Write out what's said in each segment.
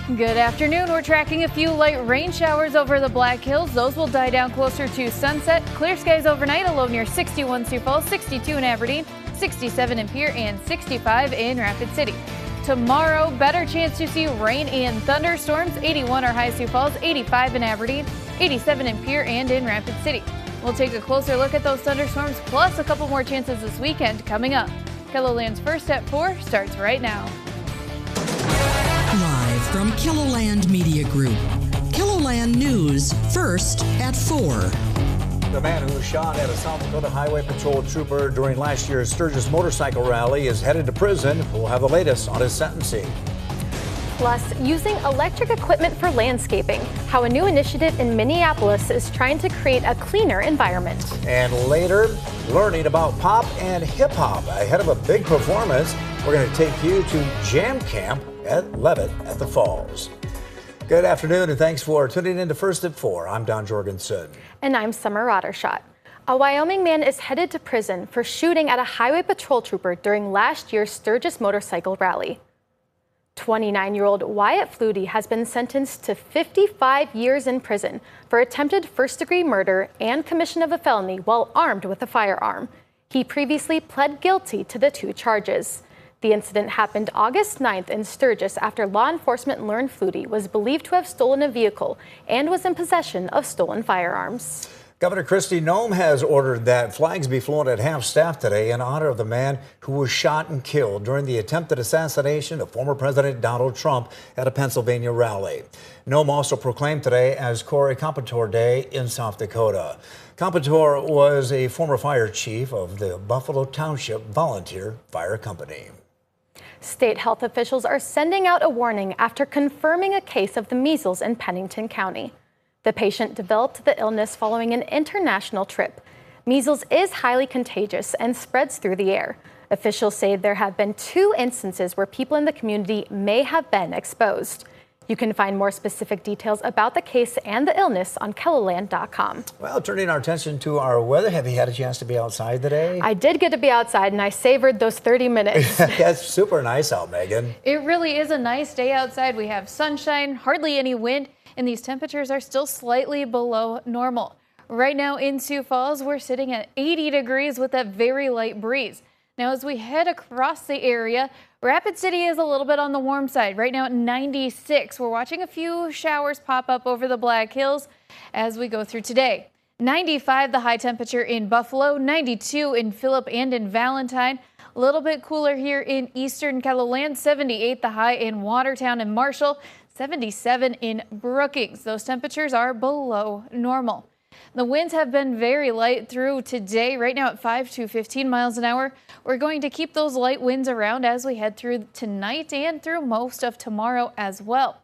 Good afternoon. We're tracking a few light rain showers over the Black Hills. Those will die down closer to sunset. Clear skies overnight, a low near 61 Sioux Falls, 62 in Aberdeen, 67 in Pierre, and 65 in Rapid City. Tomorrow, better chance to see rain and thunderstorms. 81 are high Sioux Falls, 85 in Aberdeen, 87 in Pierre and in Rapid City. We'll take a closer look at those thunderstorms, plus a couple more chances this weekend coming up. KELOLAND's First at 4 starts right now. Live from KELOLAND Media Group. KELOLAND News, First at 4. The man who was shot at a South Dakota Highway Patrol trooper during last year's Sturgis motorcycle rally is headed to prison. We'll have the latest on his sentencing. Plus, using electric equipment for landscaping, how a new initiative in Minneapolis is trying to create a cleaner environment. And later, learning about pop and hip hop ahead of a big performance. We're going to take you to Jam Camp at Levitt at the Falls. Good afternoon, and thanks for tuning in to First at 4. I'm Don Jorgensen. And I'm Summer Rottershot. A Wyoming man is headed to prison for shooting at a highway patrol trooper during last year's Sturgis motorcycle rally. 29-year-old Wyatt Flutie has been sentenced to 55 years in prison for attempted first-degree murder and commission of a felony while armed with a firearm. He previously pled guilty to the two charges. The incident happened August 9th in Sturgis after law enforcement learned Flutie was believed to have stolen a vehicle and was in possession of stolen firearms. Governor Kristi Noem has ordered that flags be flown at half-staff today in honor of the man who was shot and killed during the attempted assassination of former President Donald Trump at a Pennsylvania rally. Noem also proclaimed today as Corey Competore Day in South Dakota. Competore was a former fire chief of the Buffalo Township Volunteer Fire Company. State health officials are sending out a warning after confirming a case of the measles in Pennington County. The patient developed the illness following an international trip. Measles is highly contagious and spreads through the air. Officials say there have been 2 instances where people in the community may have been exposed. You can find more specific details about the case and the illness on KELOLAND.com. Well, turning our attention to our weather, have you had a chance to be outside today? I did get to be outside, and I savored those 30 minutes. That's super nice out, Megan. It really is a nice day outside. We have sunshine, hardly any wind, and these temperatures are still slightly below normal. Right now in Sioux Falls, we're sitting at 80 degrees with that very light breeze. Now, as we head across the area, Rapid City is a little bit on the warm side. Right now at 96. We're watching a few showers pop up over the Black Hills as we go through today. 95, the high temperature in Buffalo, 92 in Phillip and in Valentine. A little bit cooler here in eastern KELOLAND, 78 the high in Watertown and Marshall, 77 in Brookings. Those temperatures are below normal. The winds have been very light through today, right now at 5 to 15 miles an hour. We're going to keep those light winds around as we head through tonight and through most of tomorrow as well.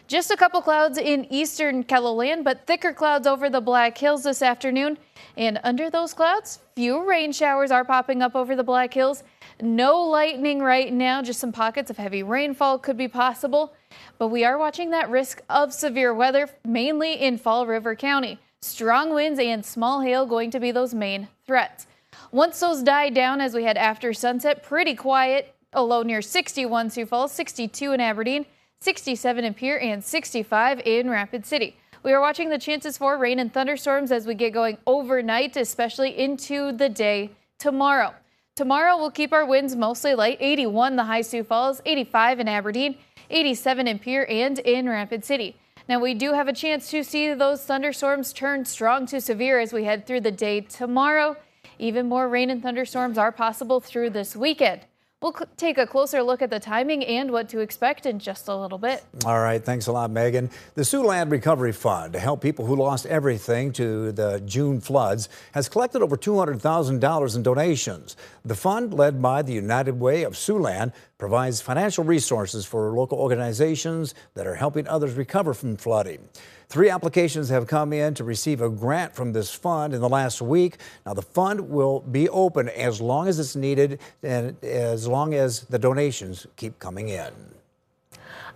Just a couple clouds in eastern KELOLAND, but thicker clouds over the Black Hills this afternoon. And under those clouds, few rain showers are popping up over the Black Hills. No lightning right now, just some pockets of heavy rainfall could be possible. But we are watching that risk of severe weather, mainly in Fall River County. Strong winds and small hail going to be those main threats. Once those die down as we head after sunset, pretty quiet. A low near 61 Sioux Falls, 62 in Aberdeen, 67 in Pierre, and 65 in Rapid City. We are watching the chances for rain and thunderstorms as we get going overnight, especially into the day tomorrow. Tomorrow we'll keep our winds mostly light. 81 the high Sioux Falls, 85 in Aberdeen, 87 in Pierre and in Rapid City. Now, we do have a chance to see those thunderstorms turn strong to severe as we head through the day tomorrow. Even more rain and thunderstorms are possible through this weekend. We'll take a closer look at the timing and what to expect in just a little bit. All right. Thanks a lot, Megan. The Siouxland Recovery Fund, to help people who lost everything to the June floods, has collected over $200,000 in donations. The fund, led by the United Way of Siouxland, provides financial resources for local organizations that are helping others recover from flooding. 3 applications have come in to receive a grant from this fund in the last week. Now, the fund will be open as long as it's needed and as long as the donations keep coming in.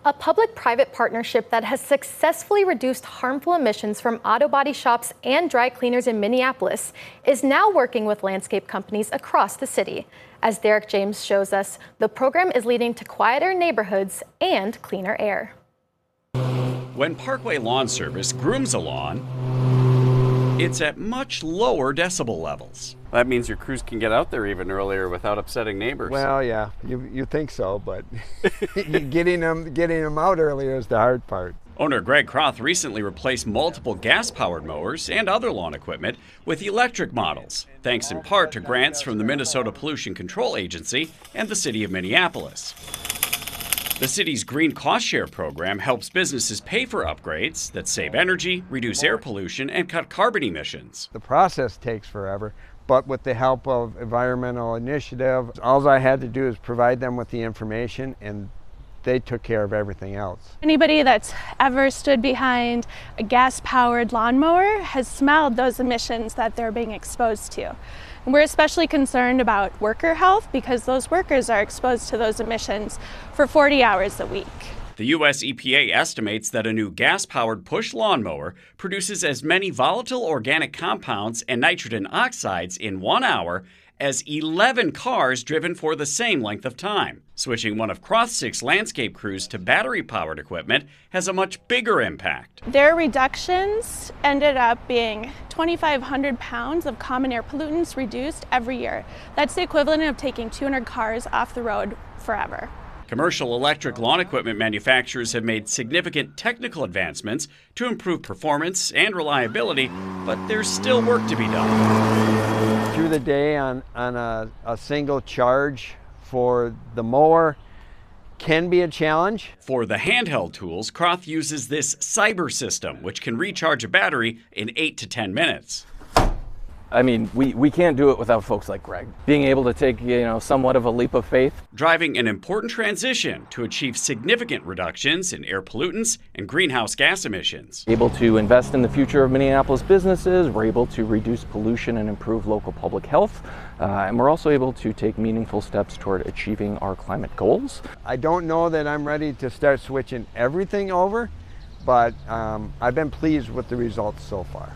A public-private partnership that has successfully reduced harmful emissions from auto body shops and dry cleaners in Minneapolis is now working with landscape companies across the city. As Derek James shows us, the program is leading to quieter neighborhoods and cleaner air. When Parkway Lawn Service grooms a lawn, it's at much lower decibel levels. That means your crews can get out there even earlier without upsetting neighbors. Well, yeah, you think so, but getting them out earlier is the hard part. Owner Greg Croth recently replaced multiple gas-powered mowers and other lawn equipment with electric models, thanks in part to grants from the Minnesota Pollution Control Agency and the City of Minneapolis. The city's Green Cost Share program helps businesses pay for upgrades that save energy, reduce air pollution, and cut carbon emissions. The process takes forever, but with the help of environmental initiative, all I had to do is provide them with the information, and they took care of everything else. Anybody that's ever stood behind a gas-powered lawnmower has smelled those emissions that they're being exposed to. And we're especially concerned about worker health because those workers are exposed to those emissions for 40 hours a week. The U.S. EPA estimates that a new gas-powered push lawnmower produces as many volatile organic compounds and nitrogen oxides in 1 hour as 11 cars driven for the same length of time. Switching one of Croth's 6 landscape crews to battery-powered equipment has a much bigger impact. Their reductions ended up being 2,500 pounds of common air pollutants reduced every year. That's the equivalent of taking 200 cars off the road forever. Commercial electric lawn equipment manufacturers have made significant technical advancements to improve performance and reliability, but there's still work to be done. Through the day on a single charge for the mower can be a challenge. For the handheld tools, Croth uses this cyber system, which can recharge a battery in 8 to 10 minutes. I mean, we can't do it without folks like Greg. Being able to take, somewhat of a leap of faith. Driving an important transition to achieve significant reductions in air pollutants and greenhouse gas emissions. Able to invest in the future of Minneapolis businesses, we're able to reduce pollution and improve local public health, and we're also able to take meaningful steps toward achieving our climate goals. I don't know that I'm ready to start switching everything over, but I've been pleased with the results so far.